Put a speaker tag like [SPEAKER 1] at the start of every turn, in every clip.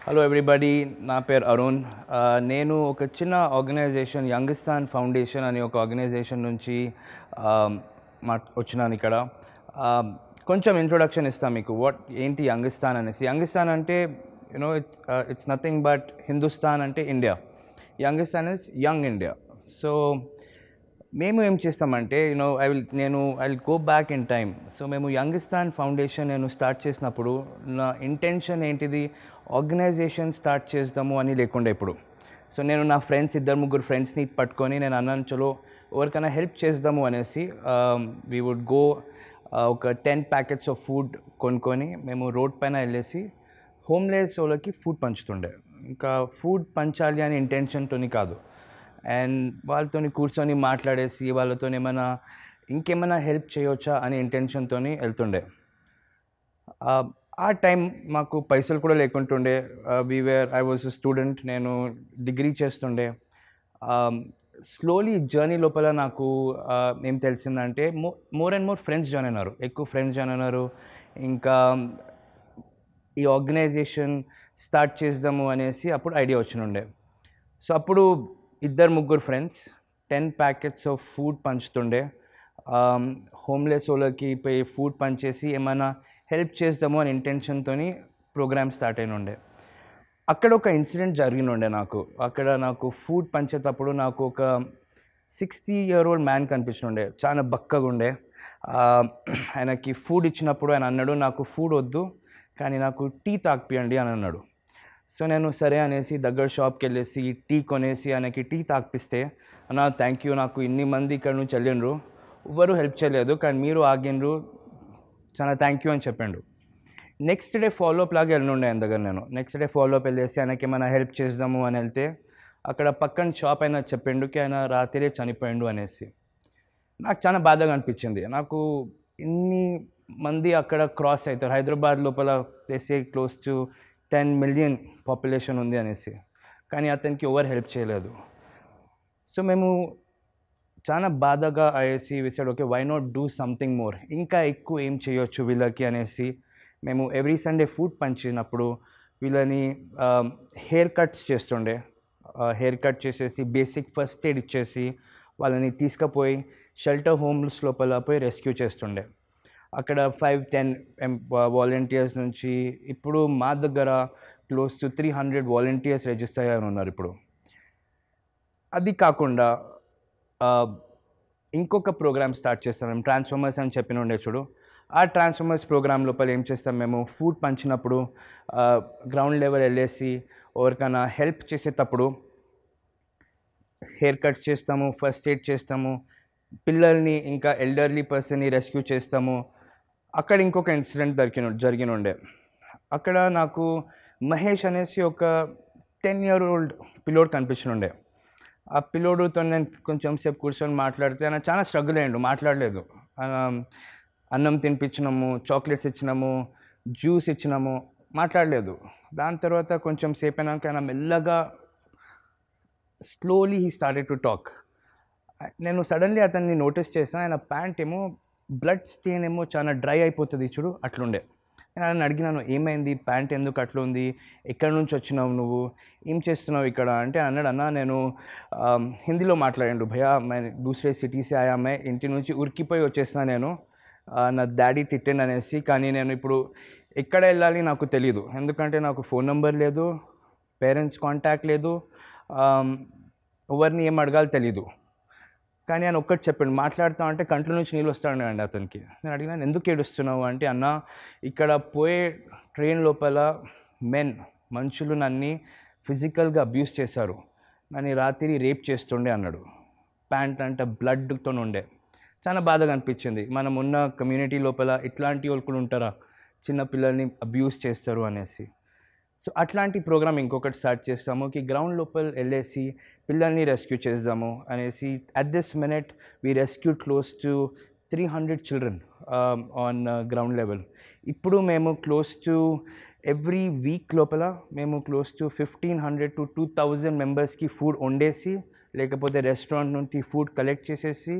[SPEAKER 1] Hello everybody, నా పేరు అరుణ్. నేను ఒక చిన్న ఆర్గనైజేషన్ యంగిస్తాన్ ఫౌండేషన్ అనే ఒక ఆర్గనైజేషన్ నుంచి వచ్చినాను ఇక్కడ. కొంచెం ఇంట్రొడక్షన్ ఇస్తాను మీకు. ఏంటి యంగిస్తాన్ అనేసి. యంగిస్తాన్ అంటే ఇట్స్ నథింగ్ బట్ హిందుస్థాన్ అంటే India. Youngistaan is young India. So మేము ఏం చేస్తామంటే I will go back in time. So మేము యంగిస్తాన్ ఫౌండేషన్ నేను స్టార్ట్ చేసినప్పుడు నా ఇంటెన్షన్ ఏంటిది, ఆర్గనైజేషన్ స్టార్ట్ చేద్దాము అని లేకుండా ఇప్పుడు. సో నేను నా ఫ్రెండ్స్ 2-3 ఫ్రెండ్స్ని పట్టుకొని నేను అన్నాను, చలో ఎవరికైనా హెల్ప్ చేద్దాము అనేసి వీ వుడ్ గో ఒక 10 ప్యాకెట్స్ ఆఫ్ ఫుడ్ కొనుక్కొని మేము రోడ్ పైన వెళ్ళేసి హోమ్లెస్ వాళ్ళకి ఫుడ్ పంచుతుండే. ఇంకా ఫుడ్ పంచాలి అనే ఇంటెన్షన్తోని కాదు, అండ్ వాళ్ళతో కూర్చొని మాట్లాడేసి వాళ్ళతో ఇంకేమైనా హెల్ప్ చేయవచ్చా అనే ఇంటెన్షన్తో వెళ్తుండే. ఆ టైం మాకు పైసలు కూడా లేకుంటుండే. ఐ వాజ్ స్టూడెంట్, నేను డిగ్రీ చేస్తుండే. స్లోలీ జర్నీ లోపల నాకు ఏం తెలిసిందంటే more and more friends join అయినారు, ఎక్కువ ఫ్రెండ్స్ జాయిన్ అయినారు. ఇంకా ఈ ఆర్గనైజేషన్ స్టార్ట్ చేద్దాము అనేసి అప్పుడు ఐడియా వచ్చినుండే. సో అప్పుడు 2-3 ఫ్రెండ్స్ 10 ప్యాకెట్స్ ఆఫ్ ఫుడ్ పంచుతుండే. హోమ్లెస్ వాళ్ళకి పోయి ఫుడ్ పంచేసి ఏమైనా హెల్ప్ చేద్దాము అని ఇంటెన్షన్తో ప్రోగ్రామ్ స్టార్ట్ అయినుండే. అక్కడ ఒక ఇన్సిడెంట్ జరిగినుండే నాకు. అక్కడ నాకు ఫుడ్ పంచేటప్పుడు నాకు ఒక 60-year-old మ్యాన్ కనిపించుండే, చాలా బక్కగా ఉండే. ఆయనకి ఫుడ్ ఇచ్చినప్పుడు ఆయన అన్నాడు, నాకు ఫుడ్ వద్దు కానీ నాకు టీ తాగిపియండి అని అన్నాడు. సో నేను సరే అనేసి దగ్గర షాప్కి వెళ్ళేసి టీ కొనేసి ఆయనకి టీ తాగిపిస్తే, అన్న థ్యాంక్ యూ, నాకు ఇన్ని మంది ఇక్కడ నుంచి వెళ్ళిండ్రు, ఎవ్వరూ హెల్ప్ చేయలేదు కానీ మీరు ఆగిండ్రు, చాలా థ్యాంక్ యూ అని చెప్పాడు. నెక్స్ట్ డే ఫాలోఅప్ లాగా వెళ్ళిండే ఆయన దగ్గర. నేను నెక్స్ట్ డే ఫాలోఅప్ వెళ్ళేసి ఆయనకి ఏమైనా హెల్ప్ చేద్దాము అని వెళ్తే అక్కడ పక్కన షాప్ అయినా చెప్పిండుకి ఆయన రాత్రే చనిపోయిండు అనేసి. నాకు చాలా బాధగా అనిపించింది. నాకు ఇన్ని మంది అక్కడ క్రాస్ అవుతారు, హైదరాబాద్ లోపల ప్లేసే క్లోజ్ టు 10 million పాపులేషన్ ఉంది అనేసి, కానీ అతనికి ఎవరు హెల్ప్ చేయలేదు. సో మేము చాలా బాధగా అయ్యేసి we said, okay why not do something more, ఇంకా ఎక్కువ ఏం చేయొచ్చు వీళ్ళకి అనేసి మేము ఎవ్రీ సండే ఫుడ్ పంచినప్పుడు వీళ్ళని హెయిర్ కట్స్ చేస్తుండే. హెయిర్ కట్ చేసేసి బేసిక్ ఫస్ట్ ఎయిడ్ ఇచ్చేసి వాళ్ళని తీసుకుపోయి షెల్టర్ హోమ్స్ లోపల పోయి రెస్క్యూ చేస్తుండే. అక్కడ 5-10 వాలంటీర్స్ నుంచి ఇప్పుడు మా దగ్గర క్లోజ్ టు 300 వాలంటీర్స్ రిజిస్టర్ అయ్యి ఉన్నారు ఇప్పుడు. అది కాకుండా ఇంకొక ప్రోగ్రామ్ స్టార్ట్ చేస్తాం మేము, ట్రాన్స్ఫార్మర్స్ అని చెప్పినుండే చూడు. ఆ ట్రాన్స్ఫార్మర్స్ ప్రోగ్రామ్ లోపల ఏం చేస్తాం, మేము ఫుడ్ పంచినప్పుడు గ్రౌండ్ లెవెల్ వెళ్ళేసి ఎవరికైనా హెల్ప్ చేసేటప్పుడు హెయిర్ కట్స్ చేస్తాము, ఫస్ట్ ఎయిడ్ చేస్తాము, పిల్లల్ని ఇంకా ఎల్డర్లీ పర్సన్ని రెస్క్యూ చేస్తాము. అక్కడ ఇంకొక ఇన్సిడెంట్ జరిగినుండే. అక్కడ నాకు మహేష్ అనేసి ఒక 10-year-old పిల్లోడు కనిపించినుండే. ఆ పిల్లోడుతో నేను కొంచెం సేపు కూర్చొని మాట్లాడితే ఆయన చాలా స్ట్రగుల్ అయ్యిండు, మాట్లాడలేదు. అన్నం తినిపించినాము, చాక్లెట్స్ ఇచ్చినాము, జ్యూస్ ఇచ్చినాము, మాట్లాడలేదు. దాని తర్వాత కొంచెం సేపు అయినాక ఆయన మెల్లగా slowly he started to talk. నేను సడన్లీ అతన్ని నోటీస్ చేసాను, ఆయన ప్యాంట్ ఏమో బ్లడ్ స్టెయిన్ ఏమో చాలా డ్రై అయిపోతుంది చూడు అట్లుండే. నేను ఆయన అడిగినాను, ఏమైంది, ప్యాంట్ ఎందుకు అట్లా ఉంది, ఎక్కడి నుంచి వచ్చినావు, నువ్వు ఏం చేస్తున్నావు ఇక్కడ అంటే అన్నాడు, అన్న నేను హిందీలో మాట్లాడాడు, భయ్యా మే దూసరే సిటీ సే ఆయా, మే ఇంటి నుంచి ఉరికిపోయి వచ్చేసిన నేను, నా డాడీ తిట్టండి అనేసి. కానీ నేను ఇప్పుడు ఎక్కడ వెళ్ళాలి నాకు తెలీదు, ఎందుకంటే నాకు ఫోన్ నెంబర్ లేదు, పేరెంట్స్ కాంటాక్ట్ లేదు, ఎవరిని ఏం అడగాలి తెలీదు. కానీ ఆయన ఒక్కటి చెప్పాడు, మాట్లాడుతాం అంటే కంట్లో నుంచి నీళ్ళు వస్తాడండి అతనికి. నేను అడిగినాను, ఎందుకు ఏడుస్తున్నావు అంటే, అన్న ఇక్కడ పోయే ట్రైన్ లోపల మనుషులు నన్ను ఫిజికల్గా అబ్యూస్ చేశారు, నన్ను రాత్రి రేప్ చేస్తుండే అన్నాడు. ప్యాంట్ అంటే బ్లడ్తో ఉండే. చాలా బాధగా అనిపించింది, మనం ఉన్న కమ్యూనిటీ లోపల ఇట్లాంటి వాళ్ళు కూడా ఉంటారా, చిన్నపిల్లల్ని అబ్యూస్ చేస్తారు అనేసి. సో అట్లాంటి ప్రోగ్రామ్ ఇంకొకటి స్టార్ట్ చేస్తాము, గ్రౌండ్ లోపల వెళ్ళేసి పిల్లల్ని రెస్క్యూ చేద్దాము అనేసి. At this minute we rescue close to 300 children on ground level. ఇప్పుడు మేము క్లోజ్ టు ఎవ్రీ వీక్ లోపల మేము క్లోజ్ టు 1500 to 2000 మెంబర్స్కి ఫుడ్ వండేసి, లేకపోతే రెస్టారెంట్ నుండి ఫుడ్ కలెక్ట్ చేసేసి,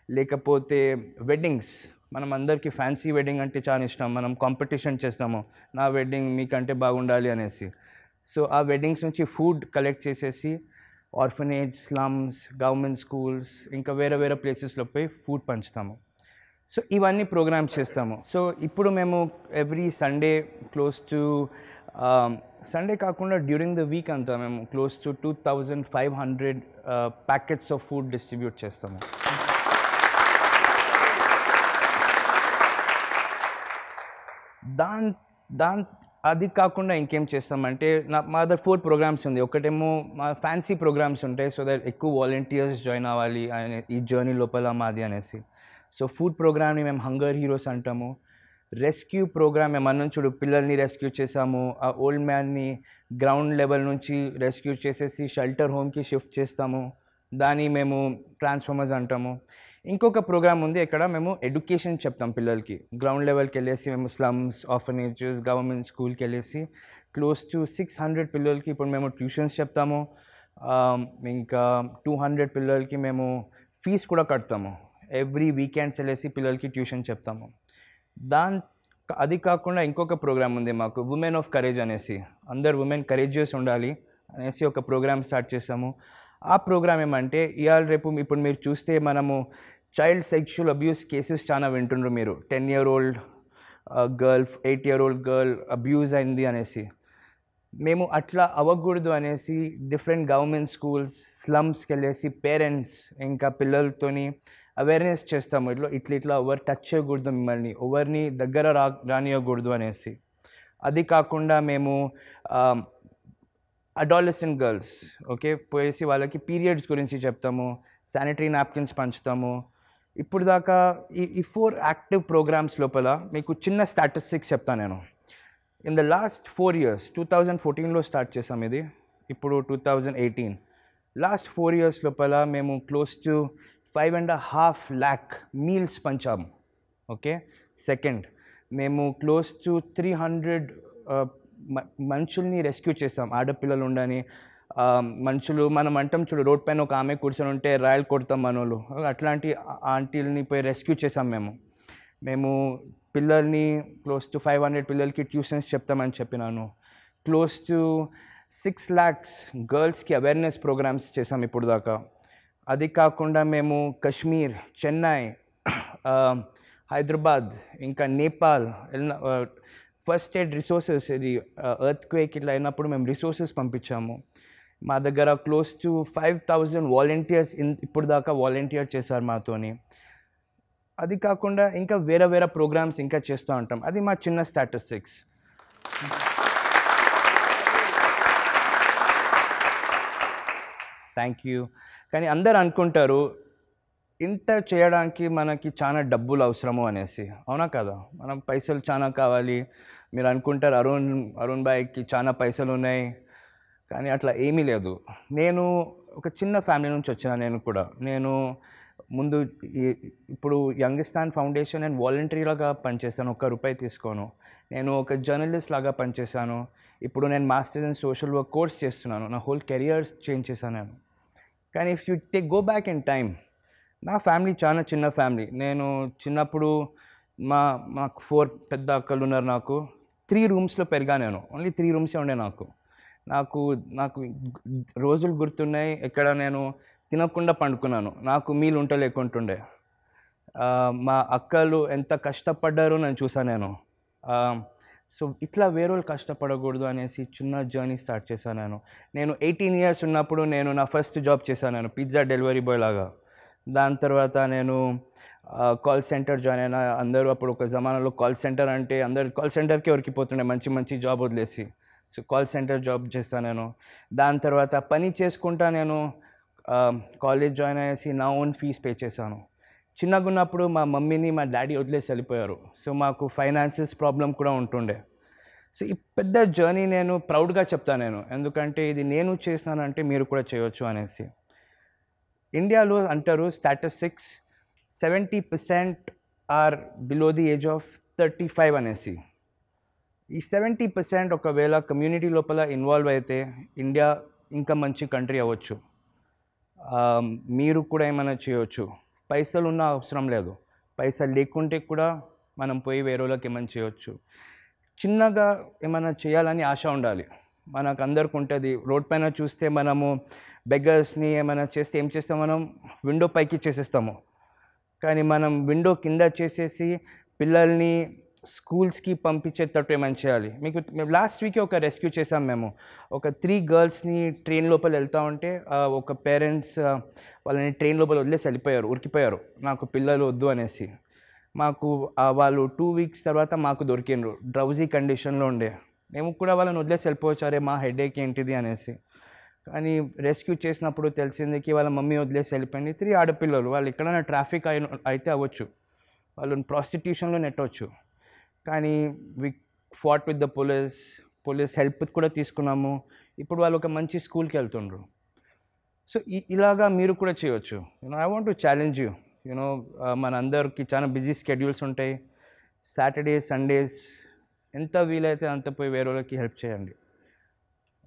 [SPEAKER 1] లేకపోతే వెడ్డింగ్స్, మనం అందరికీ ఫ్యాన్సీ వెడ్డింగ్ అంటే చాలా ఇష్టం, మనం కాంపిటీషన్ చేస్తాము, నా వెడ్డింగ్ మీకంటే బాగుండాలి అనేసి. సో ఆ వెడ్డింగ్స్ నుంచి ఫుడ్ కలెక్ట్ చేసేసి ఆర్ఫనేజ్, స్లమ్స్, గవర్నమెంట్ స్కూల్స్, ఇంకా వేరే వేరే ప్లేసెస్లో పోయి ఫుడ్ పంచుతాము. సో ఇవన్నీ ప్రోగ్రామ్స్ చేస్తాము. సో ఇప్పుడు మేము every Sunday close to Sunday కాకుండా డ్యూరింగ్ ద వీక్ అంతా మేము close to 2500 packets of food distribute చేస్తాము. అది కాకుండా ఇంకేం చేస్తామంటే మా దగ్గర 4 ప్రోగ్రామ్స్ ఉంది. ఒకటేమో మా ఫ్యాన్సీ ప్రోగ్రామ్స్ ఉంటాయి, సో దట్ ఎక్కువ వాలంటీర్స్ జాయిన్ అవ్వాలి అనే ఈ జర్నీ లోపల మాది అనేసి. సో ఫుడ్ ప్రోగ్రామ్ని మేము హంగర్ హీరోస్ అంటాము. రెస్క్యూ ప్రోగ్రామ్ ఏమన్నా చూడు, పిల్లల్ని రెస్క్యూ చేసాము, ఆ ఓల్డ్ మ్యాన్ని గ్రౌండ్ లెవెల్ నుంచి రెస్క్యూ చేసేసి షెల్టర్ హోమ్కి షిఫ్ట్ చేస్తాము, దాన్ని మేము ట్రాన్స్ఫార్మర్స్ అంటాము. ఇంకొక ప్రోగ్రామ్ ఉంది, ఇక్కడ మేము ఎడ్యుకేషన్ చెప్తాం పిల్లలకి. గ్రౌండ్ లెవెల్కి వెళ్ళేసి మేము స్లమ్స్, ఆర్ఫనేజెస్, గవర్నమెంట్ స్కూల్కి వెళ్ళేసి క్లోజ్ టు 600 పిల్లలకి ఇప్పుడు మేము ట్యూషన్స్ చెప్తాము. ఇంకా 200 పిల్లలకి మేము ఫీజు కూడా కడతాము. ఎవ్రీ వీకెండ్స్ వెళ్ళేసి పిల్లలకి ట్యూషన్ చెప్తాము. అది కాకుండా ఇంకొక ప్రోగ్రామ్ ఉంది మాకు, ఉమెన్ ఆఫ్ కరేజ్ అనేసి. అందరు ఉమెన్ కరేజియస్ ఉండాలి అనేసి ఒక ప్రోగ్రామ్ స్టార్ట్ చేసాము. ఆ ప్రోగ్రామ్ ఏమంటే ఇవాళ రేపు ఇప్పుడు మీరు చూస్తే మనము చైల్డ్ సెక్షువల్ అబ్యూస్ కేసెస్ చాలా వింటుండ్రు మీరు. 10-year-old girl, 8-year-old girl abuse అయింది అనేసి. మేము అట్లా అవ్వకూడదు అనేసి డిఫరెంట్ గవర్నమెంట్ స్కూల్స్, స్లమ్స్కి వెళ్ళేసి పేరెంట్స్ ఇంకా పిల్లలతోని అవేర్నెస్ చేస్తాము. ఇట్లా ఎవరు టచ్ చేయకూడదు, మిమ్మల్ని ఎవరిని దగ్గర రానియకూడదు అనేసి. అది కాకుండా మేము అడాలసెంట్ గర్ల్స్ పోయేసి వాళ్ళకి పీరియడ్స్ గురించి చెప్తాము, శానిటరీ నాప్కిన్స్ పంచుతాము. ఇప్పుడు దాకా ఈ 4 యాక్టివ్ ప్రోగ్రామ్స్ లోపల మీకు చిన్న స్టాటిస్టిక్స్ చెప్తాను నేను. ఇన్ ద లాస్ట్ 4 years, 2014లో స్టార్ట్ చేసాం ఇది, ఇప్పుడు 2018. లాస్ట్ 4 years లోపల మేము క్లోజ్ టు 5.5 lakh మీల్స్ పంచాము. సెకండ్, మేము క్లోజ్ టు 300 మనుషుల్ని రెస్క్యూ చేసాం. ఆడపిల్లలు ఉండని మనుషులు, మనం అంటాం చూడు, రోడ్ పైన ఒక ఆమె కూర్చొని ఉంటే రాయల్ కొడతాం మనోళ్ళు, అట్లాంటి ఆంటీలని పోయి రెస్క్యూ చేసాం మేము పిల్లల్ని క్లోజ్ టు 500 పిల్లలకి ట్యూషన్స్ చెప్తామని చెప్పినాను. క్లోజ్ టు 6 lakhs గర్ల్స్కి అవేర్నెస్ ప్రోగ్రామ్స్ చేసాం ఇప్పుడు దాకా. అది కాకుండా మేము కశ్మీర్, చెన్నై, హైదరాబాద్, ఇంకా నేపాల్ ఫస్ట్ ఎయిడ్ రిసోర్సెస్, ఇది ఎర్త్ క్వేక్ ఇట్లా అయినప్పుడు మేము రిసోర్సెస్ పంపించాము. మా దగ్గర క్లోజ్ టు 5000 వాలంటీర్స్ ఇప్పుడు దాకా వాలంటీర్ చేశారు మాతోని. అది కాకుండా ఇంకా వేరే వేరే ప్రోగ్రామ్స్ ఇంకా చేస్తూ ఉంటాం. అది మా చిన్న స్టాటిస్టిక్స్. Thank you. కానీ అందరు అనుకుంటారు ఇంత చేయడానికి మనకి చాలా డబ్బులు అవసరము అనేసి. అవునా కదా? మనం పైసలు చాలా కావాలి. మీరు అనుకుంటారు అరుణ్ భాయ్కి చాలా పైసలు ఉన్నాయి, కానీ అట్లా ఏమీ లేదు. నేను ఒక చిన్న ఫ్యామిలీ నుంచి వచ్చిన. నేను ముందు ఇప్పుడు యంగిస్తాన్ ఫౌండేషన్ నేను వాలంటరీలాగా పనిచేస్తాను, ₹1 తీసుకోను. నేను ఒక జర్నలిస్ట్ లాగా పనిచేశాను. ఇప్పుడు నేను masters in social work course చేస్తున్నాను. నా హోల్ కెరియర్ చేంజ్ చేశాను నేను. కానీ if you go back in time, నా ఫ్యామిలీ చాలా చిన్న ఫ్యామిలీ. నేను చిన్నప్పుడు మాకు 4 పెద్ద అక్కలు ఉన్నారు. నాకు 3 రూమ్స్లో పెరిగా. నేను ఓన్లీ 3 రూమ్సే ఉండే. నాకు రోజులు గుర్తున్నాయి ఎక్కడ నేను తినకుండా పండుకున్నాను. నాకు మీల్ లేకుంటుండే. మా అక్కలు ఎంత కష్టపడ్డారో నేను చూసాను. సో ఇట్లా వేరేవాళ్ళు కష్టపడకూడదు అనేసి చిన్న జర్నీ స్టార్ట్ చేశాను. నేను 18 years ఉన్నప్పుడు నేను నా ఫస్ట్ జాబ్ చేశాను, పిజ్జా డెలివరీ బాయ్ లాగా. దాని తర్వాత నేను కాల్ సెంటర్ జాయిన్ అయినా. అందరూ అప్పుడు ఒక జమానాలో కాల్ సెంటర్ అంటే అందరు కాల్ సెంటర్కే ఉరికిపోతుండే, మంచి జాబ్ వదిలేసి. సో కాల్ సెంటర్ జాబ్ చేస్తాను నేను. దాని తర్వాత పని చేసుకుంటా నేను కాలేజ్ జాయిన్ అయ్యేసి నా ఓన్ ఫీజ్ పే చేశాను. చిన్నగా ఉన్నప్పుడు మా మమ్మీని మా డాడీ వదిలేసి వెళ్ళిపోయారు. సో మాకు ఫైనాన్షియస్ ప్రాబ్లం కూడా ఉంటుండే. సో ఈ పెద్ద జర్నీ నేను ప్రౌడ్గా చెప్తాను ఎందుకంటే ఇది నేను చేసినానంటే మీరు కూడా చేయొచ్చు అనేసి. ఇండియాలో అంటారు statistics 70% are below the age of 35 అనేసి. ఈ 70% ఒకవేళ కమ్యూనిటీ లోపల ఇన్వాల్వ్ అయితే ఇండియా ఇంకా మంచి కంట్రీ అవ్వచ్చు. మీరు కూడా ఏమైనా చేయవచ్చు. పైసలు ఉన్న అవసరం లేదు, పైసలు లేకుంటే కూడా మనం పోయి వేరే వాళ్ళకి ఏమైనా చేయవచ్చు. చిన్నగా ఏమైనా చేయాలని ఆశ ఉండాలి. మనకు అందరికి ఉంటుంది. రోడ్ పైన చూస్తే మనము బెగ్గర్స్ని ఏమైనా చేస్తే ఏం చేస్తాం, మనం విండో పైకి చేసేస్తాము. కానీ మనం విండో కింద చేసేసి పిల్లల్ని స్కూల్స్కి పంపించేటట్టు ఏమైనా చేయాలి. మేము లాస్ట్ వీక్ ఒక రెస్క్యూ చేసాం. మేము ఒక 3 గర్ల్స్ని ట్రైన్ లోపల వెళ్తూ ఉంటే ఒక పేరెంట్స్ వాళ్ళని ట్రైన్ లోపల వదిలేసి వెళ్ళిపోయారు, ఉరికిపోయారు, నాకు పిల్లలు వద్దు అనేసి. మాకు వాళ్ళు 2 వీక్స్ తర్వాత మాకు దొరికిండ్రు, డ్రౌజీ కండిషన్లో ఉండే. మేము కూడా వాళ్ళని వదిలేసి వెళ్ళిపోవచ్చారే, మా హెడేక్ ఏంటిది అనేసి. కానీ రెస్క్యూ చేసినప్పుడు తెలిసింది వాళ్ళ మమ్మీ వదిలేసి వెళ్ళిపోయింది. 3 ఆడపిల్లలు. వాళ్ళు ఎక్కడైనా ట్రాఫిక్ అయితే అవ్వచ్చు, వాళ్ళని ప్రాస్టిట్యూషన్లో నెట్టవచ్చు. కానీ we fought with the police help కూడా తీసుకున్నాము. ఇప్పుడు వాళ్ళు ఒక మంచి స్కూల్కి వెళ్తుండ్రు. సో ఇలాగా మీరు కూడా చేయవచ్చు. I want to challenge you. మన అందరికి చాలా బిజీ స్కెడ్యూల్స్ ఉంటాయి. సాటర్డే సండేస్ ఎంత వీలైతే అంత పోయి వేరే వాళ్ళకి హెల్ప్ చేయండి.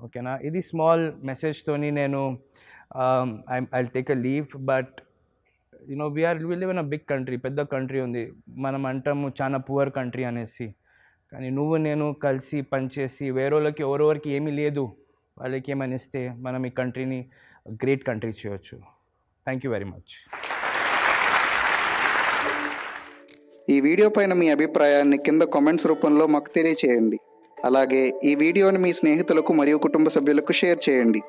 [SPEAKER 1] ఓకేనా? ఇది స్మాల్ మెసేజ్తోని నేను I take a leave. But we live in a big country, పెద్ద కంట్రీ ఉంది. మనం అంటాము చాలా పువర్ కంట్రీ అనేసి. కానీ నువ్వు నేను కలిసి పనిచేసి వేరే వాళ్ళకి ఎవరెవరికి ఏమీ లేదు వాళ్ళకి ఏమని ఇస్తే మనం ఈ కంట్రీని గ్రేట్ కంట్రీ చేయవచ్చు. Thank you very much.
[SPEAKER 2] ఈ వీడియో పైన మీ అభిప్రాయాన్ని కింద కామెంట్స్ రూపంలో మాకు తెలియచేయండి. అలాగే ఈ వీడియోని మీ స్నేహితులకు మరియు కుటుంబ సభ్యులకు షేర్ చేయండి.